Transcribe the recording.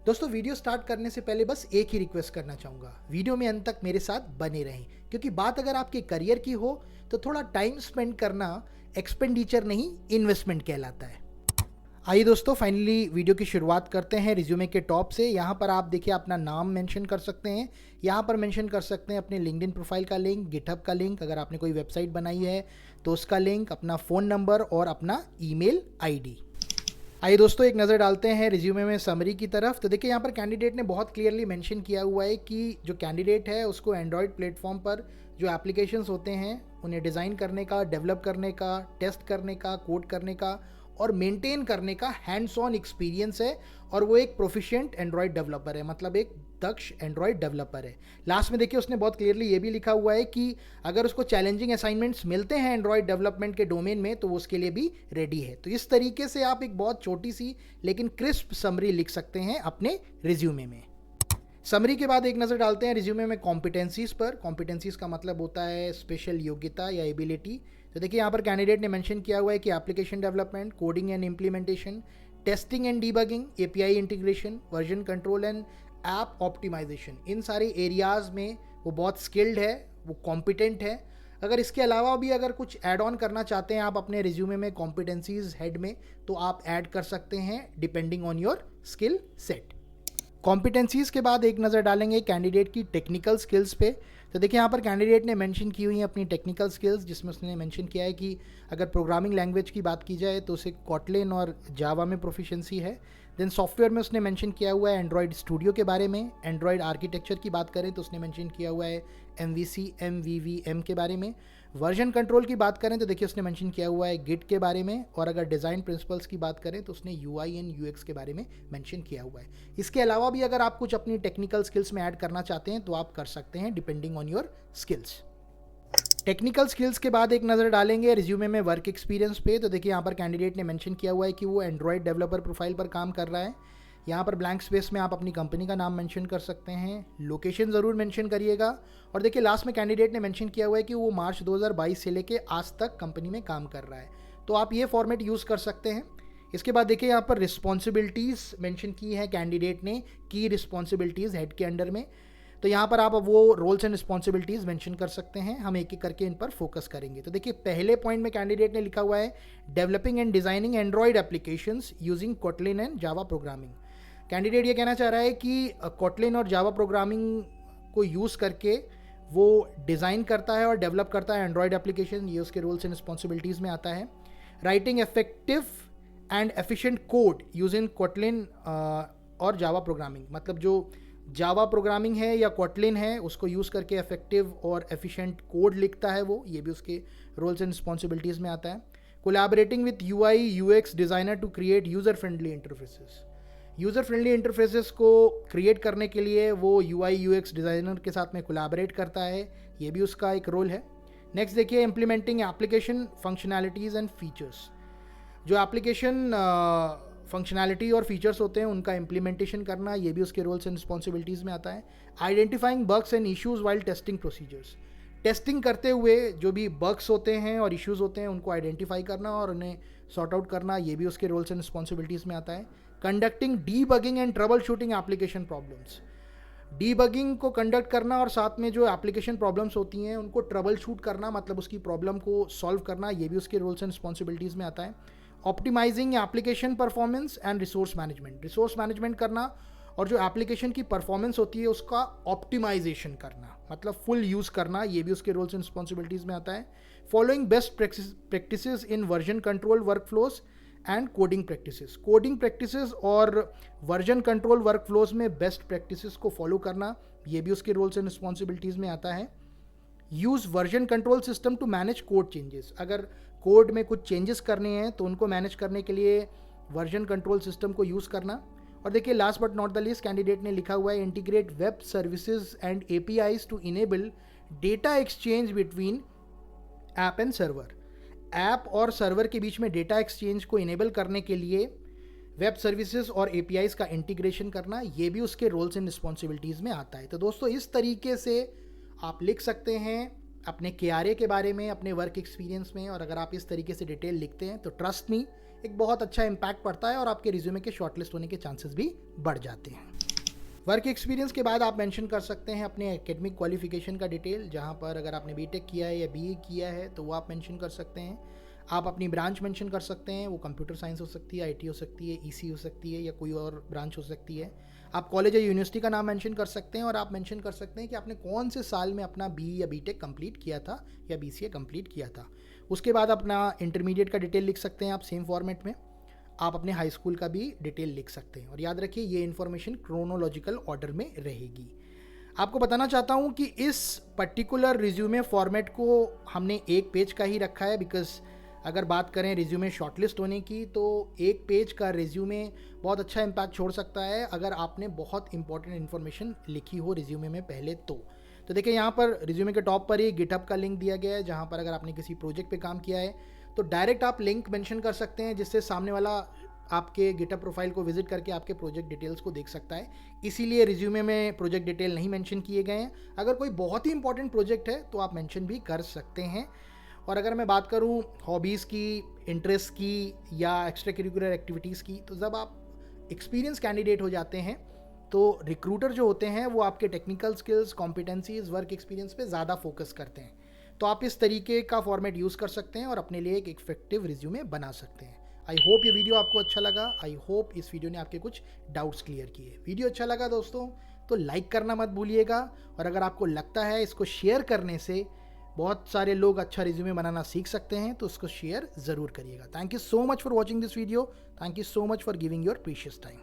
दोस्तों video start करने से पहले बस एक ही रिक्वेस्ट करना चाहूँगा, वीडियो में अंत तक मेरे साथ बने रहें, क्योंकि बात अगर आपके करियर की हो तो थोड़ा टाइम स्पेंड करना एक्सपेंडिचर नहीं इन्वेस्टमेंट कहलाता है। आइए दोस्तों, फाइनली वीडियो की शुरुआत करते हैं रिज्यूमे के टॉप से। यहाँ पर आप देखिए अपना नाम मेंशन कर सकते हैं, यहाँ पर मेंशन कर सकते हैं अपने लिंक्डइन प्रोफाइल का लिंक, गिटहब का लिंक, अगर आपने कोई वेबसाइट बनाई है तो उसका लिंक, अपना फ़ोन नंबर और अपना ईमेल आईडी। आइए दोस्तों, एक नज़र डालते हैं रिज्यूमे में समरी की तरफ। तो देखिए यहाँ पर कैंडिडेट ने बहुत क्लियरली मेंशन किया हुआ है कि जो कैंडिडेट है उसको एंड्रॉयड प्लेटफॉर्म पर जो एप्लीकेशंस होते हैं उन्हें डिज़ाइन करने का, डेवलप करने का, टेस्ट करने का, कोड करने का और मेंटेन करने का हैंड्स ऑन एक्सपीरियंस है, और वो एक प्रोफिशिएंट एंड्रॉयड डेवलपर है, मतलब एक दक्ष एंड्रॉयड डेवलपर है। लास्ट में देखिए उसने बहुत क्लियरली ये भी लिखा हुआ है कि अगर उसको चैलेंजिंग असाइनमेंट्स मिलते हैं एंड्रॉयड डेवलपमेंट के डोमेन में तो वो उसके लिए भी रेडी है। तो इस तरीके से आप एक बहुत छोटी सी लेकिन क्रिस्प समरी लिख सकते हैं अपने रिज्यूमे में। समरी के बाद एक नज़र डालते हैं रिज्यूमे में कॉम्पिटेंसीज पर। कॉम्पिटेंसीज का मतलब होता है स्पेशल योग्यता या एबिलिटी। तो देखिए यहाँ पर कैंडिडेट ने मेंशन किया हुआ है कि application development, coding and implementation, testing and debugging, API integration, version control and app optimisation, इन सारे एरियाज़ में वो बहुत स्किल्ड है, वो कॉम्पिटेंट है। अगर इसके अलावा भी अगर कुछ ऐड ऑन करना चाहते हैं आप अपने रिज्यूमे में कॉम्पिटेंसीज हेड में, तो आप ऐड कर सकते हैं depending on your skill set. Competencies के बाद एक नज़र डालेंगे कैंडिडेट की टेक्निकल स्किल्स पे। तो देखिए यहाँ पर कैंडिडेट ने मेंशन की हुई है अपनी टेक्निकल स्किल्स, जिसमें उसने मेंशन किया है कि अगर प्रोग्रामिंग लैंग्वेज की बात की जाए तो उसे कॉटलिन और जावा में प्रोफिशिएंसी है। देन सॉफ्टवेयर में उसने मेंशन किया हुआ है एंड्रॉयड स्टूडियो के बारे में। एंड्रॉयड आर्किटेक्चर की बात करें तो उसने मेंशन किया हुआ है MVC MVVM के बारे में। वर्जन कंट्रोल की बात करें तो देखिए उसने मेंशन किया हुआ है गिट के बारे में। और अगर डिज़ाइन प्रिंसिपल्स की बात करें तो उसने UI एंड UX के बारे में मेंशन किया हुआ है। इसके अलावा भी अगर आप कुछ अपनी टेक्निकल स्किल्स में ऐड करना चाहते हैं तो आप कर सकते हैं depending on your skills. Technical skills के बाद एक नज़र डालेंगे रिज्यूमे में वर्क एक्सपीरियंस पे। तो देखिए यहाँ पर कैंडिडेट ने मेंशन किया हुआ है कि वो एंड्रॉयड डेवलपर प्रोफाइल पर काम कर रहा है। यहाँ पर ब्लैंक स्पेस में आप अपनी कंपनी का नाम मेंशन कर सकते हैं, लोकेशन ज़रूर मेंशन करिएगा। और देखिए लास्ट में कैंडिडेट ने मेंशन किया हुआ है कि वो मार्च 2022 से लेके आज तक कंपनी में काम कर रहा है, तो आप ये फॉर्मेट यूज़ कर सकते हैं। इसके बाद देखिए यहाँ पर रिस्पॉन्सिबिलिटीज़ मेंशन की है कैंडिडेट ने, की रिस्पॉन्सिबिलिटीज़ हेड के अंडर में। तो यहाँ पर आप वो रोल्स एंड रिस्पॉन्सिबिलिटीज़ मेंशन कर सकते हैं, हम एक एक करके इन पर फोकस करेंगे। तो देखिए पहले पॉइंट में कैंडिडेट ने लिखा हुआ है developing and designing Android applications using Kotlin and Java programming. Candidate ये कहना चाह रहा है कि कोटलिन और जावा प्रोग्रामिंग को यूज़ करके वो डिज़ाइन करता है और डेवलप करता है एंड्रॉयड एप्लीकेशन, ये उसके रोल्स एंड रिस्पॉन्सिबिलिटीज़ में आता है। Writing effective and efficient code using Kotlin और जावा प्रोग्रामिंग, मतलब जो जावा प्रोग्रामिंग है या कोटलिन है उसको यूज़ करके इफेक्टिव और एफिशिएंट कोड लिखता है वो, ये भी उसके रोल्स एंड रिस्पॉन्सिबिलिटीज़ में आता है। Collaborating with UI UX designer to create user friendly interfaces, user friendly interfaces को क्रिएट करने के लिए वो UI UX डिज़ाइनर के साथ में कोलैबोरेट करता है, ये भी उसका एक रोल है। नेक्स्ट देखिए implementing application functionalities and features, जो एप्लीकेशन फंक्शनैलिटी और फीचर्स होते हैं उनका इम्प्लीमेंटेशन करना, ये भी उसके रोल्स एंड रिस्पॉन्सिबिलिटीज़ में आता है। Identifying bugs and issues while testing procedures, testing करते हुए जो भी बग्स होते हैं और इश्यूज़ होते हैं उनको आइडेंटिफाई करना और उन्हें सॉर्ट आउट करना, ये भी उसके रोल्स एंड रिस्पॉन्सिबिलिटीज़ में आता है। Conducting debugging and trouble shooting application problems, debugging को कंडक्ट करना और साथ में जो एप्लीकेशन प्रॉब्लम्स होती हैं उनको ट्रबल शूट करना, मतलब उसकी प्रॉब्लम को सॉल्व करना, ये भी उसके रोल्स एंड रिस्पॉन्सिबिलिटीज़ में आता है। Optimising application performance and resource management, resource management करना और जो एप्लीकेशन की परफॉर्मेंस होती है उसका ऑप्टिमाइजेशन करना, मतलब फुल यूज़ करना, ये भी उसके रोल्स एंड रिस्पॉन्सिबिलिटीज़ में आता है। Following best practices in version control workflows and coding practices, coding practices और वर्जन कंट्रोल वर्कफ्लोज में बेस्ट प्रैक्टिसेस को फॉलो करना, ये भी उसके रोल्स एंड रिस्पॉन्सिबिलिटीज़ में आता है। Use version control system to manage code changes, अगर कोड में कुछ चेंजेस करने हैं तो उनको मैनेज करने के लिए वर्जन कंट्रोल सिस्टम को यूज़ करना। और देखिए last but not the least candidate ने लिखा हुआ है integrate web services and APIs to enable data exchange between app and server, app और सर्वर के बीच में डेटा एक्सचेंज को इनेबल करने के लिए वेब सर्विसेज और APIs का इंटीग्रेशन करना, ये भी उसके रोल्स एंड रिस्पॉन्सिबिलिटीज़ में आता है। तो दोस्तों इस तरीके से आप लिख सकते हैं अपने KRA के बारे में, अपने वर्क एक्सपीरियंस में, और अगर आप इस तरीके से डिटेल लिखते हैं तो ट्रस्ट मी एक बहुत अच्छा इम्पैक्ट पड़ता है और आपके रिज्यूमे के शॉर्टलिस्ट होने के चांसेस भी बढ़ जाते हैं। वर्क एक्सपीरियंस के बाद आप मेंशन कर सकते हैं अपने एकेडमिक क्वालिफिकेशन का डिटेल, जहाँ पर अगर आपने बीटेक किया है या बीए किया है तो वो आप मेंशन कर सकते हैं। आप अपनी ब्रांच मेंशन कर सकते हैं, वो कंप्यूटर साइंस हो सकती है, आईटी हो सकती है, ईसी हो सकती है या कोई और ब्रांच हो सकती है। आप कॉलेज या यूनिवर्सिटी का नाम मेंशन कर सकते हैं और आप मेंशन कर सकते हैं कि आपने कौन से साल में अपना बी या बीटेक कंप्लीट किया था या बीसीए कंप्लीट किया था। उसके बाद अपना इंटरमीडिएट का डिटेल लिख सकते हैं आप सेम फॉर्मेट में। आप अपने हाई स्कूल का भी डिटेल लिख सकते हैं और याद रखिए ये इन्फॉर्मेशन क्रोनोलॉजिकल ऑर्डर में रहेगी। आपको बताना चाहता हूँ कि इस पर्टिकुलर रिज्यूमे फॉर्मेट को हमने एक पेज का ही रखा है, बिकॉज अगर बात करें रिज्यूमे शॉर्टलिस्ट होने की तो एक पेज का रिज्यूमे बहुत अच्छा इम्पैक्ट छोड़ सकता है अगर आपने बहुत इंपॉर्टेंट इन्फॉर्मेशन लिखी हो रिज्यूमे में पहले तो देखिए यहाँ पर रिज्यूमे के टॉप पर ही गिटहब का लिंक दिया गया है, जहाँ पर अगर आपने किसी प्रोजेक्ट पे काम किया है तो डायरेक्ट आप लिंक मेंशन कर सकते हैं, जिससे सामने वाला आपके गिटहब प्रोफाइल को विजिट करके आपके प्रोजेक्ट डिटेल्स को देख सकता है। इसीलिए रिज्यूमे में प्रोजेक्ट डिटेल नहीं मेंशन किए गए हैं। अगर कोई बहुत ही इंपॉर्टेंट प्रोजेक्ट है तो आप मेंशन भी कर सकते हैं। और अगर मैं बात करूं हॉबीज़ की, इंटरेस्ट की या एक्स्ट्रा करिकुलर एक्टिविटीज़ की, तो जब आप एक्सपीरियंस कैंडिडेट हो जाते हैं तो रिक्रूटर जो होते हैं वो आपके technical skills, competencies, work experience पे ज़्यादा फोकस करते हैं। तो आप इस तरीके का फॉर्मेट यूज़ कर सकते हैं और अपने लिए एक इफेक्टिव रिज्यूमे बना सकते हैं। आई होप ये वीडियो आपको अच्छा लगा। आई होप इस वीडियो ने आपके कुछ डाउट्स क्लियर किए। वीडियो अच्छा लगा दोस्तों तो लाइक करना मत भूलिएगा, और अगर आपको लगता है इसको शेयर करने से बहुत सारे लोग अच्छा रिज्यूमे बनाना सीख सकते हैं तो उसको शेयर ज़रूर करिएगा। Thank you so much for watching this video. Thank you so much for giving your precious time.